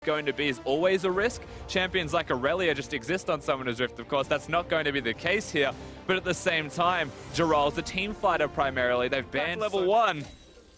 going to be is always a risk. Champions like Aurelia just exist on Summoner's Rift, of course. That's not going to be the case here. But at the same time, Jirol's a team fighter primarily. They've banned level 1.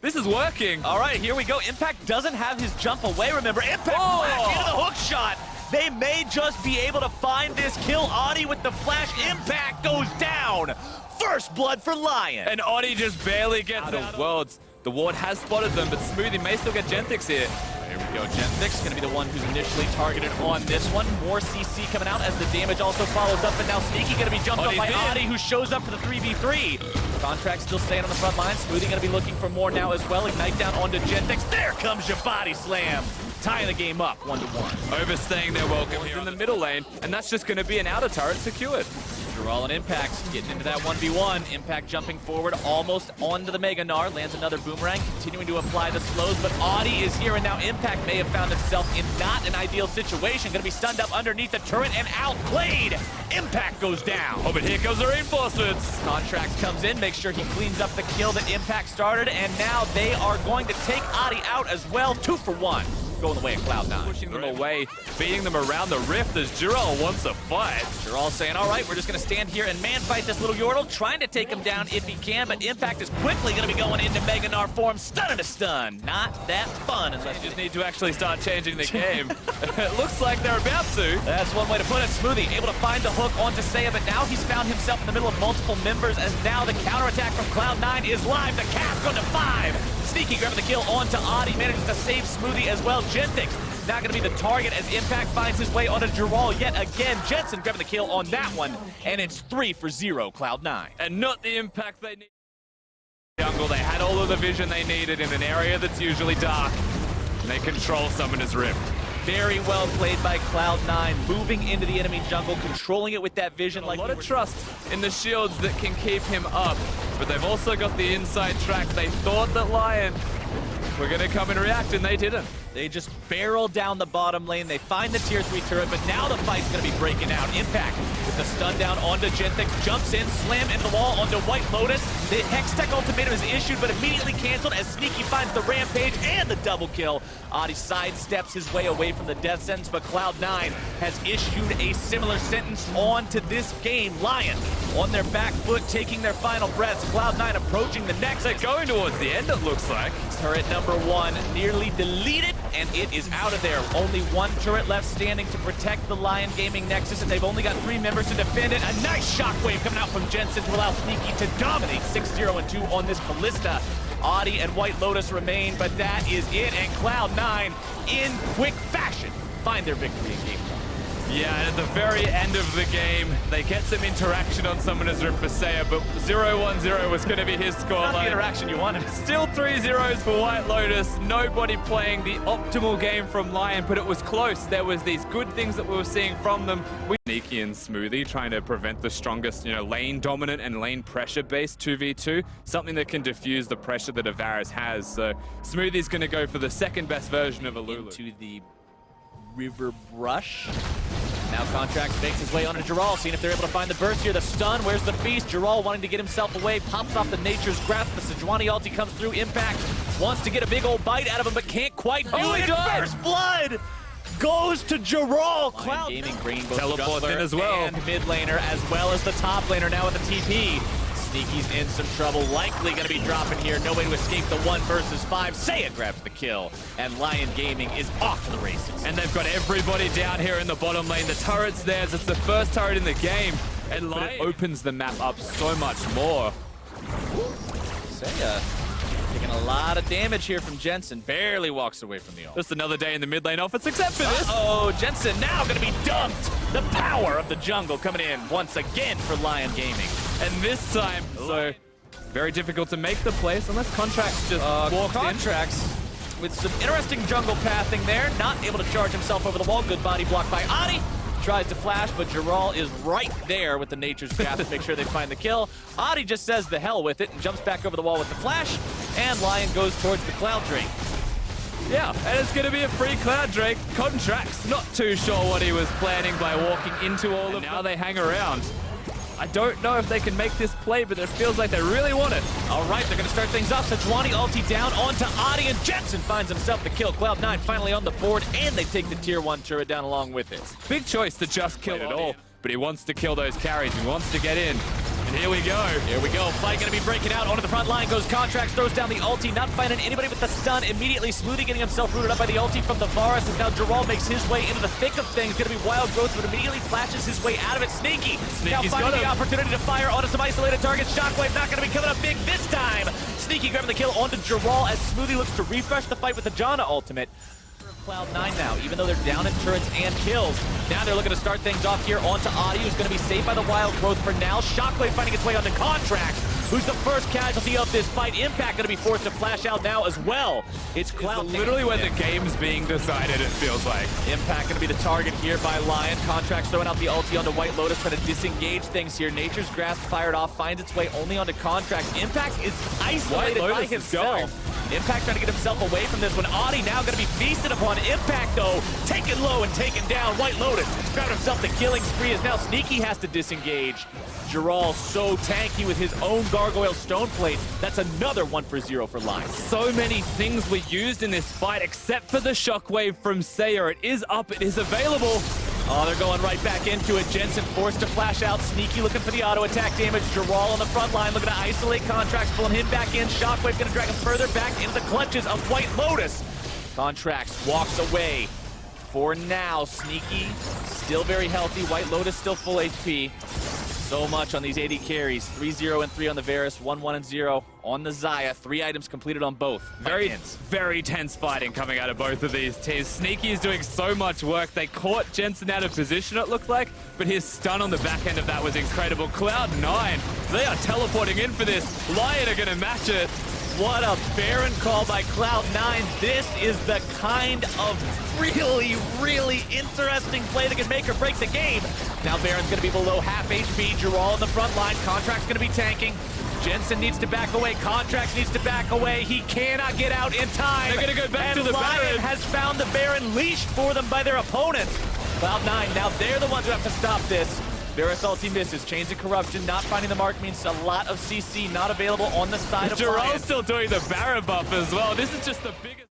This is working. All right, here we go. Impact doesn't have his jump away, remember. Impact flash into the hook shot. They may just be able to find this kill. Audi with the flash. Impact goes down. First blood for Lyon. And Audi just barely gets out of Worlds. The ward has spotted them, but Smoothie may still get Genthix here. Here we go. Genthix going to be the one who's initially targeted on this one. More CC coming out as the damage also follows up, but now Sneaky going to be jumped on by Audi, who shows up for the 3v3. Contract still staying on the front line. Smoothie going to be looking for more now as well. Ignite down onto Genthix. There comes your body slam. Tying the game up 1-1. Overstaying their welcome here in the middle lane, and that's just going to be an outer turret secured. Jirol and Impact getting into that 1v1. Impact jumping forward almost onto the Mega Gnar. Lands another boomerang, continuing to apply the slows, but Audi is here, and now Impact may have found himself in not an ideal situation. Going to be stunned up underneath the turret and outplayed. Impact goes down. Oh, but here comes the reinforcements. Contracts comes in, makes sure he cleans up the kill that Impact started, and now they are going to take Audi out as well. 2 for 1. Going the way of Cloud9. Pushing them away, beating them around the rift as Jirol wants a fight. Jirol saying, all right, we're just going to stand here and man fight this little Yordle, trying to take him down if he can, but Impact is quickly going to be going into Mega Gnar form, stun to stun. Not that fun. Unless you just need to actually start changing the game. It looks like they're about to. That's one way to put it. Smoothie able to find the hook onto Seiya, but now he's found himself in the middle of multiple members as now the counterattack from Cloud9 is live. The cast on to 5. Sneaky grabbing the kill onto Audi, manages to save Smoothie as well. Genthix not going to be the target as Impact finds his way onto Jirol yet again. Jensen grabbing the kill on that one, and it's 3 for 0, Cloud9. And not the impact they need. Jungle, they had all of the vision they needed in an area that's usually dark, and they control Summoner's Rift. Very well played by Cloud9, moving into the enemy jungle, controlling it with that vision. A lot of trust in the shields that can keep him up, but they've also got the inside track. They thought that Lyon were going to come and react, and they didn't. They just barrel down the bottom lane. They find the tier 3 turret, but now the fight's going to be breaking out. Impact with the stun down onto Genthix, jumps in, slam into the wall onto White Lotus. The Hextech ultimatum is issued, but immediately canceled as Sneaky finds the rampage and the double kill. Audi sidesteps his way away from the death sentence, but Cloud9 has issued a similar sentence onto this game. Lyon on their back foot, taking their final breaths. Cloud9 approaching the next. They're going towards the end, it looks like. Turret number 1 nearly deleted, and it is out of there. Only 1 turret left standing to protect the Lyon Gaming Nexus, and they've only got 3 members to defend it. A nice shockwave coming out from Jensen to allow Sneaky to dominate 6-0-2 on this Ballista. Audi and White Lotus remain, but that is it, and Cloud9 in quick fashion find their victory in game 1. Yeah, and at the very end of the game, they get some interaction on Summoner's Rift for Seiya, but 0-1-0 was going to be his scoreline. Not the interaction you wanted. Still 3 zeros for White Lotus. Nobody playing the optimal game from Lyon, but it was close. There was these good things that we were seeing from them. Sneaky and Smoothie trying to prevent the strongest, lane dominant and lane pressure based 2v2, something that can diffuse the pressure that Avaris has. So Smoothie's going to go for the second best version of Alulu. Into the River Brush. Now Contract makes his way onto Jirol, seeing if they're able to find the burst here. The stun, where's the feast? Jirol wanting to get himself away, pops off the Nature's Grasp. The Sejuani ulti comes through. Impact wants to get a big old bite out of him, but can't quite do it. First blood goes to Jirol. Cloud Gaming bringing both teleports in as well, and mid laner, as well as the top laner now with the TP. Sneaky's in some trouble, likely going to be dropping here. No way to escape the 1 versus 5. Seiya grabs the kill, and Lyon Gaming is off to the races. And they've got everybody down here in the bottom lane. The turret's theirs. It's the first turret in the game, and Lyon opens the map up so much more. Seiya taking a lot of damage here from Jensen. Barely walks away from the ult. Just another day in the mid lane offense, except for this. Oh, Jensen now going to be dumped. The power of the jungle coming in once again for Lyon Gaming. And this time, so very difficult to make the place unless Contracts just walks Contracts in. With some interesting jungle pathing there. Not able to charge himself over the wall. Good body block by Audi. Tries to flash, but Jirol is right there with the Nature's Grasp to make sure they find the kill. Audi just says the hell with it and jumps back over the wall with the flash. And Lyon goes towards the Cloud Drake. Yeah, and it's going to be a free Cloud Drake. Contracts not too sure what he was planning by walking into all of them. Now they hang around. I don't know if they can make this play, but it feels like they really want it. All right, they're going to start things off. Sejuani ulti down onto Adi, and Jensen finds himself the kill. Cloud9 finally on the board, and they take the tier 1 turret down along with it. Big choice to just kill it all, but he wants to kill those carries. He wants to get in. And here we go. Here we go. Fight going to be breaking out. Onto the front line goes Contracts, throws down the ulti, not finding anybody with the stun. Immediately, Smoothie getting himself rooted up by the ulti from the Varus, as now Geralt makes his way into the thick of things. Going to be Wild Growth, but immediately flashes his way out of it. Sneaky now finding the opportunity to fire onto some isolated targets. Shockwave not going to be coming up big this time. Sneaky grabbing the kill onto Geralt as Smoothie looks to refresh the fight with the Janna ultimate. Cloud9 now, even though they're down in turrets and kills. Now they're looking to start things off here onto Adi, who's going to be saved by the Wild Growth for now. Shockwave finding its way onto Contracts, who's the first casualty of this fight. Impact going to be forced to flash out now as well. It's Cloud9. Literally when the game's being decided, it feels like. Impact going to be the target here by Lyon. Contracts throwing out the ulti onto White Lotus, trying to disengage things here. Nature's Grasp fired off, finds its way only onto Contracts. Impact is isolated by himself. Impact trying to get himself away from this one. Adi now going to be feasted upon. Impact, though, taken low and taken down. White Lotus grabbed himself the killing spree as now Sneaky has to disengage. Geralt so tanky with his own Gargoyle Stone Plate. That's another 1 for 0 for Lyon. So many things were used in this fight except for the Shockwave from Sayer. It is up, it is available. Oh, they're going right back into it. Jensen forced to flash out. Sneaky looking for the auto attack damage. Geralt on the front line looking to isolate Contracts, pulling him back in. Shockwave going to drag him further back into the clutches of White Lotus. Contracts walks away. For now, Sneaky still very healthy. White Lotus still full HP. So much on these 80 carries. 3-0 and 3 on the Varus, 1-1 and 0 on the Xayah. 3 items completed on both. Very tense fighting coming out of both of these teams. Sneaky is doing so much work. They caught Jensen out of position, it looked like, but his stun on the back end of that was incredible. Cloud9, they are teleporting in for this. Lyon are going to match it. What a Baron call by Cloud9. This is the kind of really interesting play that can make or break the game. Now Baron's going to be below half HP. Geralt on the front line. Contract's going to be tanking. Jensen needs to back away. Contracts needs to back away. He cannot get out in time. They're going to go back to the Lyon Baron. has found the Baron leashed for them by their opponents. Cloud9, now they're the ones who have to stop this. Varus ulti misses. Chains of Corruption not finding the mark means a lot of CC not available on the side of Lyon. Geralt's still doing the Baron buff as well. This is just the biggest.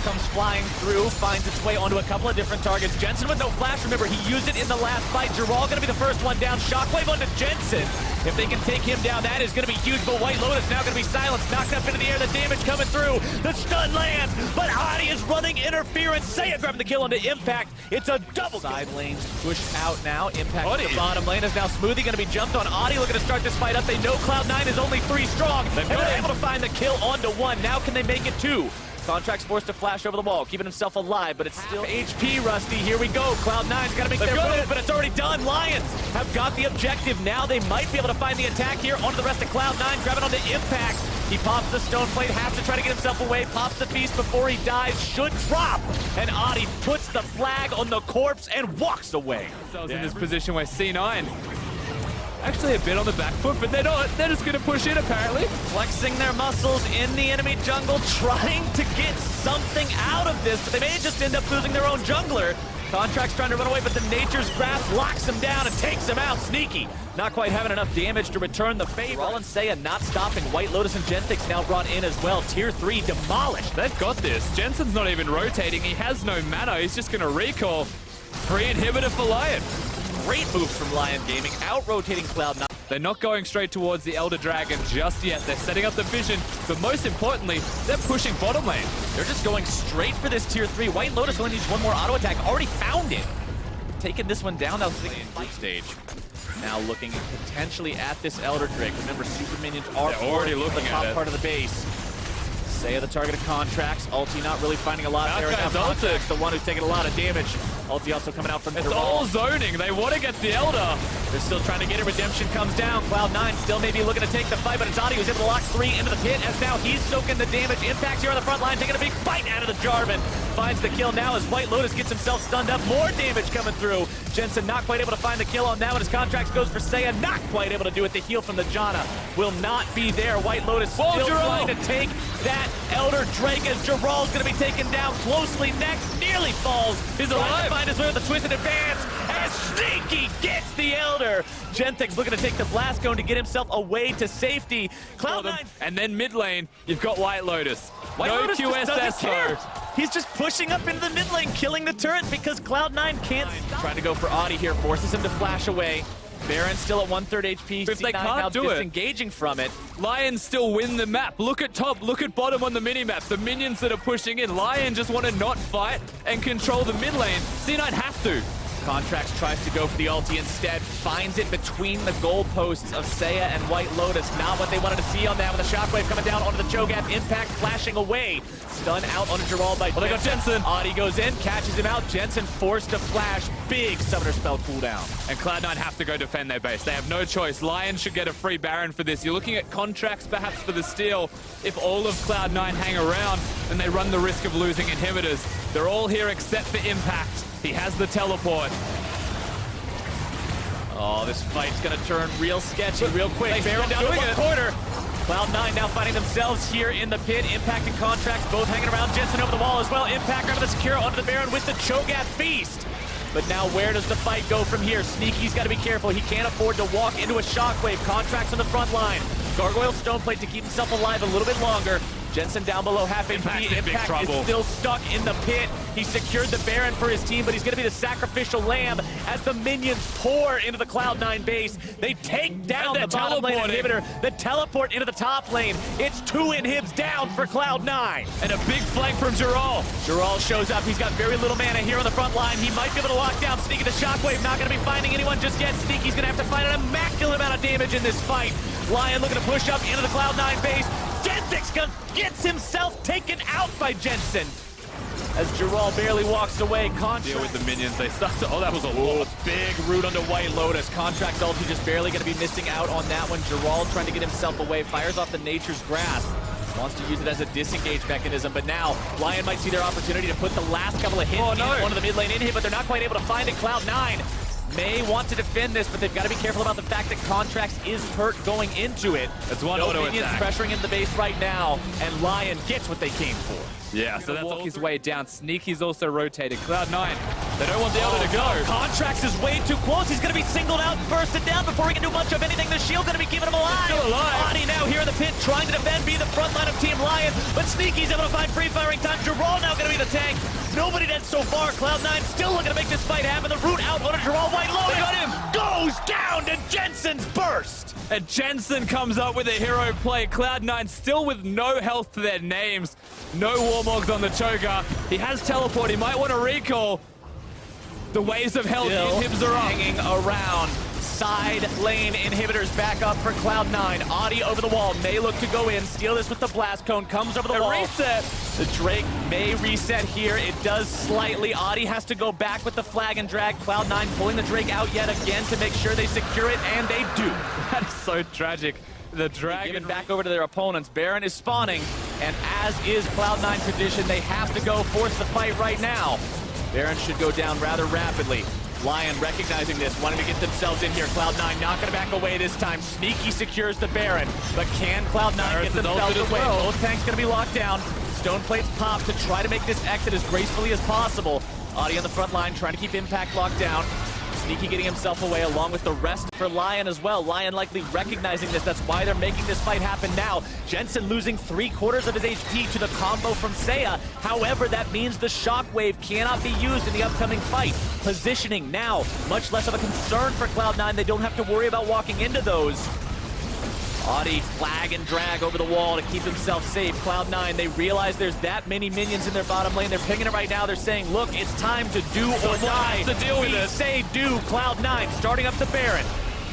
Comes flying through, finds its way onto a couple of different targets. Jensen with no flash. Remember, he used it in the last fight. Geralt going to be the first one down. Shockwave onto Jensen. If they can take him down, that is going to be huge. But White Lotus now going to be silenced. Knocked up into the air. The damage coming through. The stun lands. But Adi is running interference. Saya grabbing the kill onto Impact. It's a double. Side lanes pushed out now. Impact to the bottom lane is now Smoothie going to be jumped on. Adi looking to start this fight up. They know Cloud9 is only 3 strong. And they're able to find the kill onto 1. Now can they make it 2? Contract's forced to flash over the wall, keeping himself alive, but it's still HP, Rusty. Here we go. Cloud9's got to make their move, but it's already done. Lions have got the objective. Now they might be able to find the attack here onto the rest of Cloud9, grabbing onto Impact. He pops the Stone Plate, has to try to get himself away, pops the Feast before he dies, should drop. And Adi puts the flag on the corpse and walks away. In this position where C9 actually a bit on the back foot, but they're not. They're just going to push in, apparently. Flexing their muscles in the enemy jungle, trying to get something out of this, but they may just end up losing their own jungler. Contract's trying to run away, but the Nature's Grasp locks him down and takes him out. Sneaky, not quite having enough damage to return the favor. Roll and Saya not stopping. White Lotus and Genthix now brought in as well. Tier 3 demolished. They've got this. Jensen's not even rotating. He has no mana. He's just going to recall. Free inhibitor for Lyon. Great moves from Lyon Gaming, out-rotating Cloud9. They're not going straight towards the Elder Dragon just yet. They're setting up the vision, but most importantly, they're pushing bottom lane. They're just going straight for this tier 3. White Lotus only needs one more auto attack. Already found it. Taking this one down, that was the fight stage. Now looking potentially at this Elder Drake. Remember, super minions are already looking the top at it. part of the base. Saya the target of Contracts. Ulti not really finding a lot there. Now Contracts, the one who's taking a lot of damage. Ulti also coming out from It's all zoning. They want to get the Elder. They're still trying to get it. Redemption comes down. Cloud9 still maybe looking to take the fight, but it's Adi who's able to lock 3 into the pit as now he's soaking the damage. Impact here on the front line, taking a big bite out of the Jarvan. finds the kill now as White Lotus gets himself stunned up. More damage coming through. Jensen not quite able to find the kill on that one. His contract goes for Seiya. Not quite able to do it. The heal from the Janna will not be there. White Lotus still trying to take that Elder Drake as Jiral's going to be taken down closely next. Nearly falls. He's alive. To find his way with the twisted advance as Sneaky gets the Elder. Gentek's looking to take the Blast Cone to get himself away to safety. Cloud9. And then mid lane, you've got White Lotus. White no Lotus just doesn't QSS care. though. He's just pushing up into the mid lane, killing the turret because Cloud9 can't stop. Trying to go for Audi here, forces him to flash away. Baron still at 1/3 HP. If they C9 can't now do it, disengaging from it. Lyon still win the map. Look at top, look at bottom on the minimap. The minions that are pushing in. Lyon just want to not fight and control the mid lane. C9 have to. Contracts tries to go for the ulti instead, finds it between the goalposts of Seiya and White Lotus. Not what they wanted to see on that with the shockwave coming down onto the Cho'Gath. Impact flashing away. Stun out onto Jiral by they got Jensen. Audi goes in, catches him out. Jensen forced to flash. Big summoner spell cooldown. And Cloud9 have to go defend their base. They have no choice. Lion should get a free Baron for this. You're looking at contracts perhaps for the steal. If all of Cloud9 hang around, then they run the risk of losing inhibitors. They're all here except for Impact. He has the teleport. Oh, this fight's gonna turn real sketchy real quick. Baron down to doing one it. quarter. Cloud9 now finding themselves here in the pit. Impact and Contracts both hanging around. Jensen over the wall as well. Impact under the secure onto the Baron with the Cho'Gath Feast. But now where does the fight go from here? Sneaky's got to be careful. He can't afford to walk into a shockwave. Contracts on the front line. Gargoyle Stoneplate to keep himself alive a little bit longer. Jensen down below half HP. Impact is still stuck in the pit. He secured the Baron for his team, but he's going to be the sacrificial lamb as the minions pour into the Cloud9 base. They take down the bottom lane inhibitor. The teleport into the top lane. It's 2 inhibs down for Cloud9. And a big flank from Jiral. Jiral shows up. He's got very little mana here on the front line. He might be able to lock down Sneaky the shockwave. Not going to be finding anyone just yet. Sneaky's going to have to find an immaculate amount of damage in this fight. Lyon looking to push up into the Cloud9 base. Gentek's gets himself taken out by Jensen. As Jiral barely walks away, Deal with the minions. They start to, oh, that was a lot. Big root onto White Lotus. Contract ulti just barely going to be missing out on that one. Jiral trying to get himself away. Fires off the Nature's Grasp. Wants to use it as a disengage mechanism, but now Lyon might see their opportunity to put the last couple of hits in one of the mid lane in hit, but they're not quite able to find it. Cloud9 may want to defend this, but they've got to be careful about the fact that Contracts is hurt going into it. That's one no auto minions attack. pressuring in the base right now, and Lyon gets what they came for. Yeah, so that's walk his way down. Sneaky's also rotated. Cloud9, they don't want the Elder to go. Contracts is way too close. He's going to be singled out and bursted down before he can do much of anything. The shield going to be keeping him alive. Still alive. Audi now here in the pit trying to defend, be the front line of Team Lion, but Sneaky's able to find free firing time. Jiral now going to be the tank. Nobody dead so far. Cloud9 still looking to make this fight happen. The root out on a Jiral. White Lotus. They got him. Goes down to Jensen's burst. And Jensen comes up with a hero play. Cloud9 still with no health to their names. No Warmogs on the Cho'Gath. He has teleport. He might want to recall. The waves of hell inhibs are up. Hanging around. Side lane inhibitors back up for Cloud9. Audi over the wall. May look to go in. Steal this with the Blast Cone. Comes over the wall. Reset. The Drake may reset here. It does slightly. Audi has to go back with the flag and drag. Cloud9 pulling the Drake out yet again to make sure they secure it, and they do. That is so tragic. The Dragon Give it back over to their opponents. Baron is spawning, and as is Cloud9 tradition, they have to go force the fight right now. Baron should go down rather rapidly. Lyon recognizing this, wanting to get themselves in here. Cloud9 not going to back away this time. Sneaky secures the Baron, but can Cloud9 get themselves away? Both tanks going to be locked down. Stone plates pop to try to make this exit as gracefully as possible. Audi on the front line trying to keep Impact locked down. Sneaky getting himself away along with the rest for Lyon as well. Lyon likely recognizing this. That's why they're making this fight happen now. Jensen losing 3/4 of his HP to the combo from Seiya. However, that means the shockwave cannot be used in the upcoming fight. Positioning now, much less of a concern for Cloud9. They don't have to worry about walking into those. Audi flag and drag over the wall to keep himself safe. Cloud9, they realize there's that many minions in their bottom lane. They're pinging it right now. They're saying, look, it's time to do or die. To deal with this. Say do. Cloud9 starting up the Baron.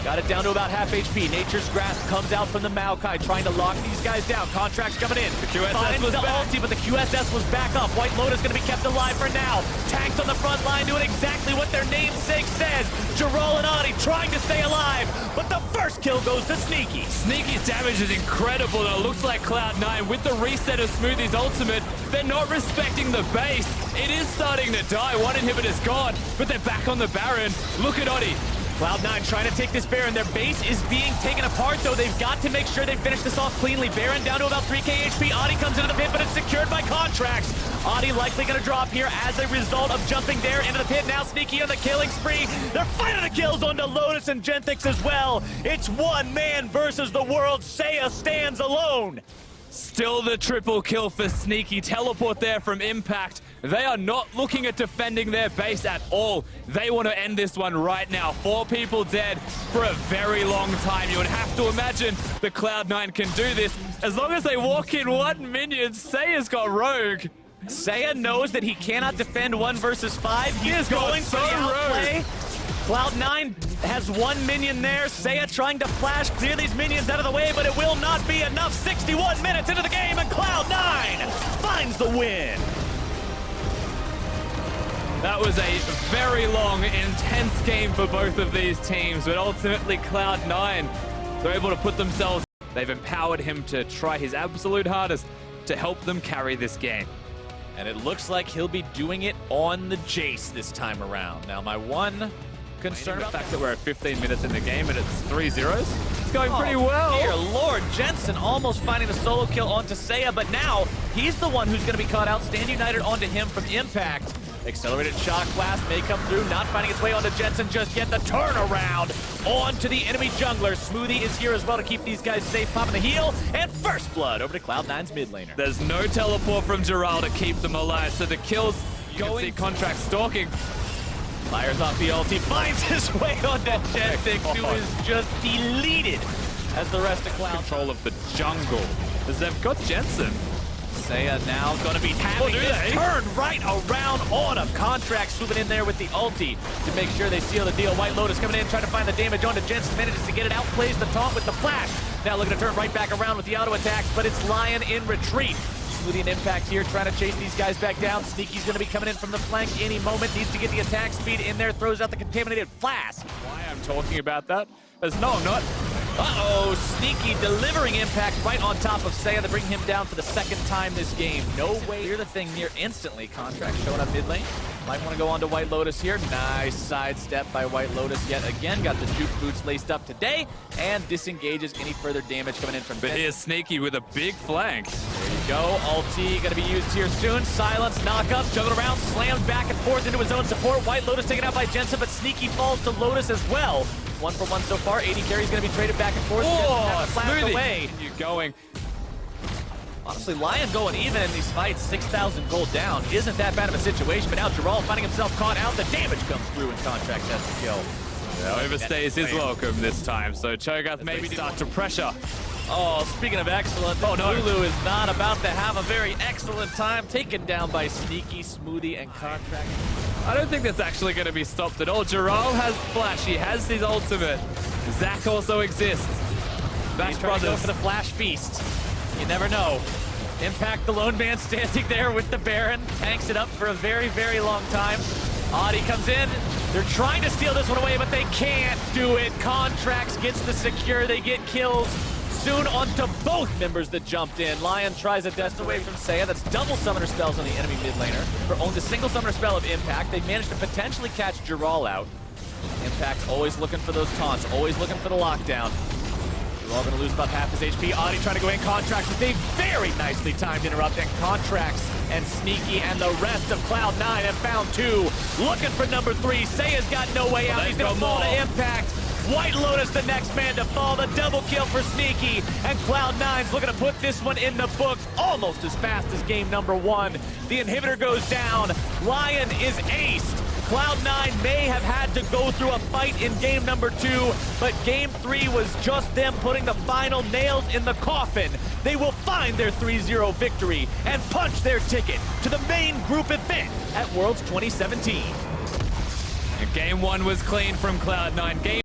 Got it down to about half HP. Nature's Grasp comes out from the Maokai, trying to lock these guys down. Contracts coming in. The QSS Finds was the back. ulti, but the QSS was back up. White Lotus going to be kept alive for now. Tanks on the front line doing exactly what their namesake says. Jiral and Audi trying to stay alive, but the first kill goes to Sneaky. Sneaky's damage is incredible, though. It looks like Cloud9 with the reset of Smoothie's ultimate They're not respecting the base. It is starting to die. One inhibitor's gone, but they're back on the Baron. Look at Oddie. Cloud9 trying to take this Baron. Their base is being taken apart, though. They've got to make sure they finish this off cleanly. Baron down to about 3k HP. Oddie comes into the pit, but it's secured by contracts. Oddie likely going to drop here as a result of jumping there into the pit. Now Sneaky on the killing spree. They're finding the kills onto Lotus and Genthix as well. It's one man versus the world. Seiya stands alone. Still the triple kill for Sneaky. Teleport there from Impact. They are not looking at defending their base at all. They want to end this one right now. 4 people dead for a very long time. You would have to imagine the Cloud9 can do this. As long as they walk in 1 minion, Seiya's got Rogue. Seiya knows that he cannot defend 1 versus 5. He's going for the outplay. Cloud9 has 1 minion there. Seiya trying to flash, clear these minions out of the way, but it will not be enough. 61 minutes into the game, and Cloud9 finds the win. That was a very long, intense game for both of these teams, but ultimately Cloud9, they're able to put themselves. They've empowered him to try his absolute hardest to help them carry this game. And it looks like he'll be doing it on the Jace this time around. Now, my one concern The about fact that we're at 15 minutes in the game and it's 3-0, it's going pretty well. Dear Lord, Jensen almost finding the solo kill onto Seiya, but now he's the one who's going to be caught out. Stand United onto him from Impact. Accelerated Shock Blast may come through, not finding its way onto Jensen just yet. The turnaround onto the enemy jungler. Smoothie is here as well to keep these guys safe, popping the heal. And first blood over to Cloud9's mid laner. There's no teleport from Giral to keep them alive, so the kills, you can see Contract stalking. Fires off the ulti, finds his way onto Genthix, who is just deleted as the rest of Cloud. Control of the jungle, as they've got Jensen. Seiya now going to be having this turn right around on him. Contract swooping in there with the ulti to make sure they seal the deal. White Lotus coming in, trying to find the damage onto Jensen. Manages to get it out, plays the taunt with the flash. Now looking to turn right back around with the auto attacks, but it's Lyon in retreat. Smoothie and Impact here, trying to chase these guys back down. Sneaky's going to be coming in from the flank any moment. Needs to get the attack speed in there, throws out the contaminated flash. Why I'm talking about that? As no, I'm not. Uh-oh, Sneaky delivering Impact right on top of Seiya to bring him down for the 2nd time this game. No way. Clear the thing near instantly. Contract showing up mid lane. Might want to go on to White Lotus here. Nice sidestep by White Lotus yet again. Got the juke boots laced up today and disengages any further damage coming in from But here's Sneaky with a big flank. There you go. Ulti going to be used here soon. Silence, knock-up, juggled around, slammed back and forth into his own support. White Lotus taken out by Jensen, but Sneaky falls to Lotus as well. 1 for 1 so far. 80 carries going to be traded back and forth. Oh, Smoothie away. You going. Honestly, Lyon going even in these fights, 6,000 gold down. Isn't that bad of a situation, but now Giral finding himself caught out. The damage comes through and Contract has the kill. Yeah, overstays his welcome this time, so Cho'Gath maybe start to pressure. Oh, speaking of excellent, Lulu is not about to have a very excellent time. Taken down by Sneaky, Smoothie, and Contract. I don't think that's actually going to be stopped at all. Giral has flash, he has his ultimate. Zac also exists. Bash Brothers go for the flash feast. You never know. Impact, the lone man standing there with the Baron. Tanks it up for a very, very long time. Oddie comes in. They're trying to steal this one away, but they can't do it. Contracts gets the secure. They get kills soon onto both members that jumped in. Lyon tries a death away from Seiya. That's double summoner spells on the enemy mid laner. For only the single summoner spell of Impact, they managed to potentially catch Giral out. Impact always looking for those taunts, always looking for the lockdown. Giral going to lose about half his HP. Oddie trying to go in. Contracts with a very nicely timed interrupt, and Contracts and Sneaky and the rest of Cloud9 have found 2. Looking for number 3. Seiya's got no way out. He's going to fall to Impact. White Lotus the next man to fall. The double kill for Sneaky. And Cloud9's looking to put this one in the books almost as fast as game number 1. The inhibitor goes down. Lyon is aced. Cloud9 may have had to go through a fight in game number 2, but game 3 was just them putting the final nails in the coffin. They will find their 3-0 victory and punch their ticket to the main group event at Worlds 2017. And game 1 was clean from Cloud9. Game